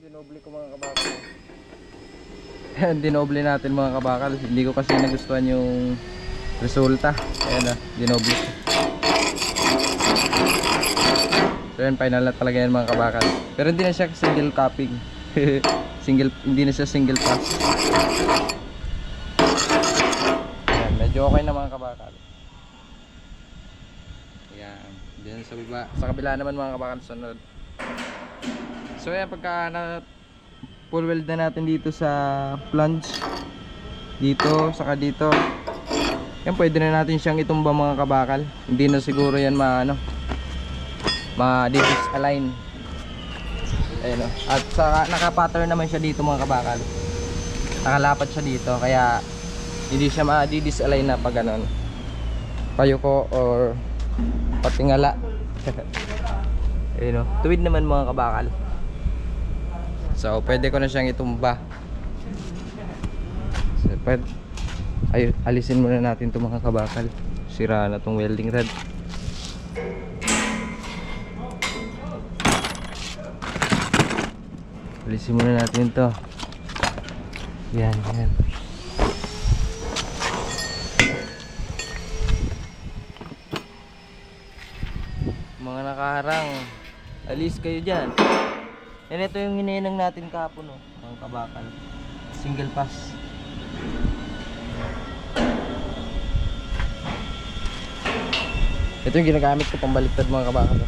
Dinoble ko mga kabakal. Dinoble natin mga kabakal. Hindi ko kasi nagustuhan yung resulta. Ayan na, dinoble ko. So yan, final na talaga yan mga kabakal. Pero hindi na siya single capping. Hindi na siya single pass. Ayan, medyo okay na mga kabakal. Ayan, diyan sa baba. Sa kabila naman mga kabakal, sunod. So ayan, pagka na full weld na natin dito sa flange, dito, saka dito, yan, pwede na natin siyang itumba mga kabakal. Hindi na siguro yan ma-disalign. Ayan o. At saka naka-pattern naman siya dito mga kabakal. Nakalapat siya dito, kaya hindi siya ma-disalign na pag ganon. Payuko or patingala. Ayan o. Tuwid naman mga kabakal. So pwede ko na siyang itumba. So, alisin muna natin itong mga kabakal. Sira na itong welding rod. Alisin muna natin ito. Yan, yan. Mga nakaharang, alis kayo dyan. Yan, ito yung hininang natin kahapon, mga kabakal. Single pass. Ito yung ginagamit ko pambaliktad mga kabakal.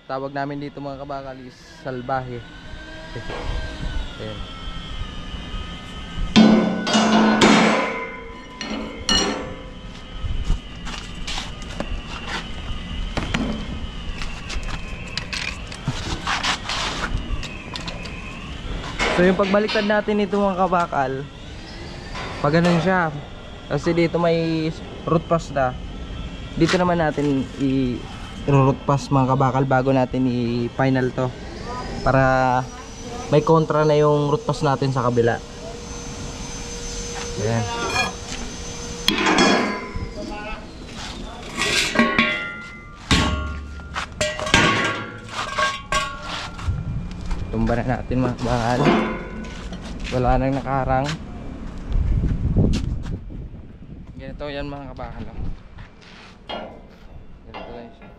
Tawag namin dito mga kabakal is salbahe. Ayan. So yung pagbaliktad natin ito mga kabakal, pag ganun siya, kasi dito may root pass na, dito naman natin i-root pass mga kabakal bago natin i-final to, para may kontra na yung root pass natin sa kabila. Ayan. Tumba na natin mga kabakal. Wala nang nakaharang. Ganito yan mga kabakal. Ganito lang siya.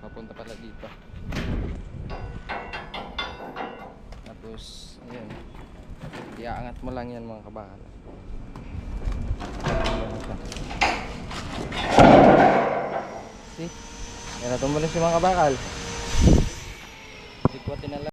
Papunta pala dito. Tapos ayan, iaangat mo lang yan mga kabakal. See? Yan, natumba na siya mga kabakal. Sikwatin na lang.